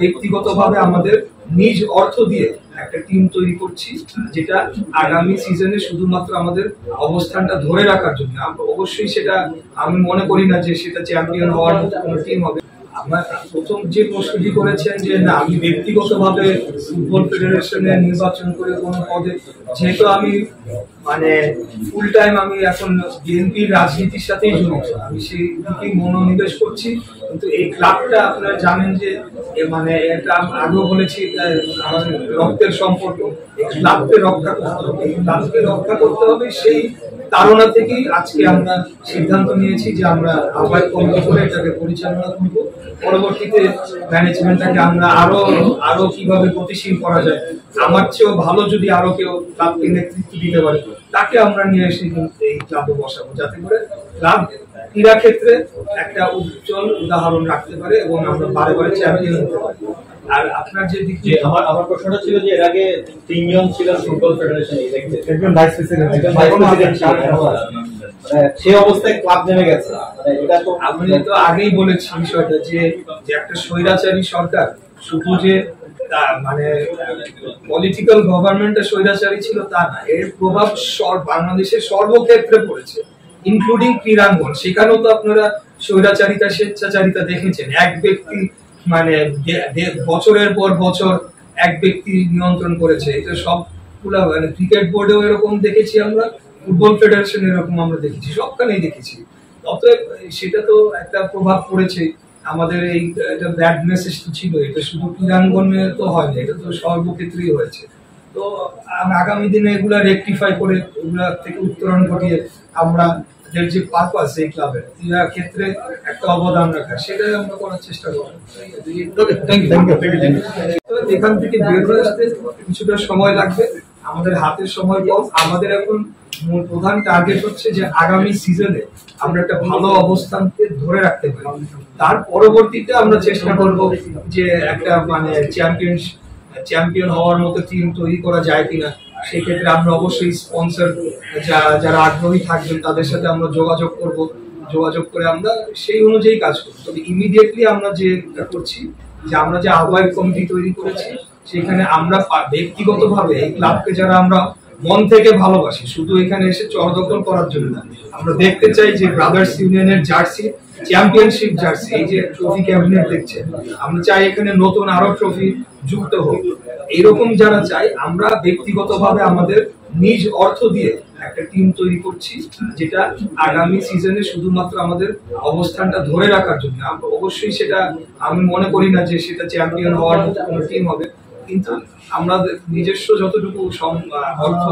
ব্যক্তিগতভাবে আমাদের নিজ অর্থ দিয়ে একটা টিম তৈরি করছি, যেটা আগামী সিজনে শুধুমাত্র আমাদের অবস্থানটা ধরে রাখার জন্য। অবশ্যই সেটা আমি মনে করি না যে সেটা চ্যাম্পিয়ন হওয়ার মতো কোনো টিম হবে। আমার প্রথম যে প্রশ্নটি করেছেন যে না আমি ব্যক্তিগতভাবে ফুটবল ফেডারেশনে নির্বাচন করে কোনো পদে, যেহেতু আমি মানে ফুল টাইম আমি এখন বিএনপির রাজনীতির সাথেই জড়িত, আমি সেই দিকেই মনোনিবেশ করছি। কিন্তু এই ক্লাবটা আপনারা জানেন যে মানে এটা আগেও বলেছি আমাদের রক্তের সম্পর্ক, এই ক্লাবকে রক্ষা করতে হবে, এই ক্লাবকে রক্ষা করতে হবে। সেই তাড়না থেকেই আজকে আমরা সিদ্ধান্ত নিয়েছি যে আমরা আহ্বায়ক কমিটি করে এটাকে পরিচালনা করব। পরবর্তীতে ম্যানেজমেন্টটাকে আমরা আরো কিভাবে গতিশীল করা যায়, আমার চেয়েও ভালো যদি আরো কেউ ক্লাবকে নেতৃত্ব দিতে পারে তাকে আমরা নিয়ে এসে এই ক্লাবে বসাবো, যাতে করে ক্লাব ক্রীড়া ক্ষেত্রে একটা উজ্জ্বল উদাহরণ রাখতে পারে এবং আমরা বারে বারে চ্যাম্পিয়ন হতে পারি। আর আপনার যে দিক দিয়ে আমার প্রশ্নটা ছিল যে এর আগে তিনজন ছিলেন ফুটবল ফেডারেশন একজন ভাইস প্রেসিডেন্ট, সেই অবস্থায় ক্লাব নেমে গেছে। এটা তো আমি তো আগেই বলেছি বিষয়টা যে একটা স্বৈরাচারী সরকার শুধু যে মানে পলিটিক্যাল গভর্নমেন্টে স্বৈরাচারী ছিল তা না, এর প্রভাব বাংলাদেশের সর্বক্ষেত্রে পড়েছে, ইনক্লুডিং ক্রীড়াঙ্গন। সেখানেও তো আপনারা স্বৈরাচারিতা স্বেচ্ছাচারিতা দেখেছেন। এক ব্যক্তি মানে বছরের পর বছর এক ব্যক্তি নিয়ন্ত্রণ করেছে। এটা সবগুলা মানে ক্রিকেট বোর্ডেও এরকম দেখেছি আমরা, ফুটবল ফেডারেশন এরকম আমরা দেখেছি, সবখানেই দেখেছি। অতএব সেটা তো একটা প্রভাব পড়েছে আমাদের। এই একটা ব্যাড মেসেজ তো ছিল, এটা শুধু ক্রীড়াঙ্গনে তো হয়নি, এটা তো সর্বক্ষেত্রেই হয়েছে। তো আগামী দিনে এগুলা রেকটিফাই করে এগুলা থেকে উত্তরণ ঘটিয়ে আমরা যে পারপাস এই ক্লাবের ক্রীড়া ক্ষেত্রে একটা অবদান রাখা, সেটাই আমরা করার চেষ্টা করবো। এখান থেকে বের হয়ে আসতে কিছুটা সময় লাগবে, আমাদের হাতের সময় কম। আমাদের এখন প্রধান টার্গেট হচ্ছে যে আগামী সিজনে আমরা একটা ভালো অবস্থানকে ধরে রাখতে পারি। তার পরবর্তীতে আমরা চেষ্টা করব যে একটা মানে চ্যাম্পিয়ন হওয়ার মতো টিম তৈরি করা যায় কিনা। সেক্ষেত্রে আমরা অবশ্যই স্পন্সর যারা আগ্রহী থাকবেন তাদের সাথে আমরা যোগাযোগ করে আমরা সেই অনুযায়ী কাজ করব। তবে ইমিডিয়েটলি আমরা যে করছি যে আমরা যে আহ্বায়ক কমিটি তৈরি করেছি, সেখানে আমরা ব্যক্তিগতভাবে এই ক্লাবকে যারা আমরা মন থেকে ভালোবাসি, শুধু এখানে এসে চরদখল করার জন্য না, আমরা দেখতে চাই যে ব্রাদার্স ইউনিয়নের জার্সি, চ্যাম্পিয়নশিপ জার্সি, এই যে ট্রফি ক্যাবিনেট দেখছেন, আমরা চাই এখানে নতুন আরো ট্রফি যুক্ত হোক। এরকম যারা চাই, আমরা ব্যক্তিগতভাবে আমাদের নিজ অর্থ দিয়ে একটা টিম তৈরি করছি, যেটা আগামী সিজনে শুধুমাত্র আমাদের অবস্থানটা ধরে রাখার জন্য। অবশ্যই সেটা আমি মনে করি না যে সেটা চ্যাম্পিয়ন হওয়ার মতো কোনো টিম হবে, কিন্তু আমরা নিজস্ব যতটুকু অর্থ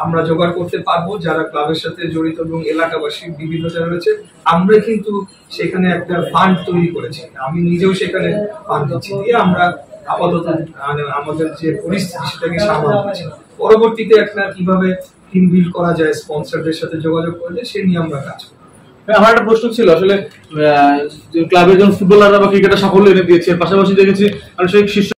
আমরা জোগাড় করতে পারবো, যারা ক্লাবের সাথে জড়িত এবং এলাকাবাসী বিভিন্ন যারা রয়েছে, আমরা কিন্তু সেখানে একটা ফান্ড তৈরি করেছি। আমি নিজেও সেখানে ফান্ড দিচ্ছি, দিয়ে আমরা আপাতত আমাদের যে পরিস্থিতি সেটাকে সামলাচ্ছি। পরবর্তীতে একটা কিভাবে টিম বিল্ড করা যায়, স্পন্সরদের সাথে যোগাযোগ করা যায়, সে নিয়ে আমরা কাজ করব। আমার একটা প্রশ্ন ছিল, আসলে ক্লাবের যখন ফুটবলাররা বা ক্রিকেটার সাফল্য এনে দিয়েছে, পাশাপাশি দেখেছি শীর্ষ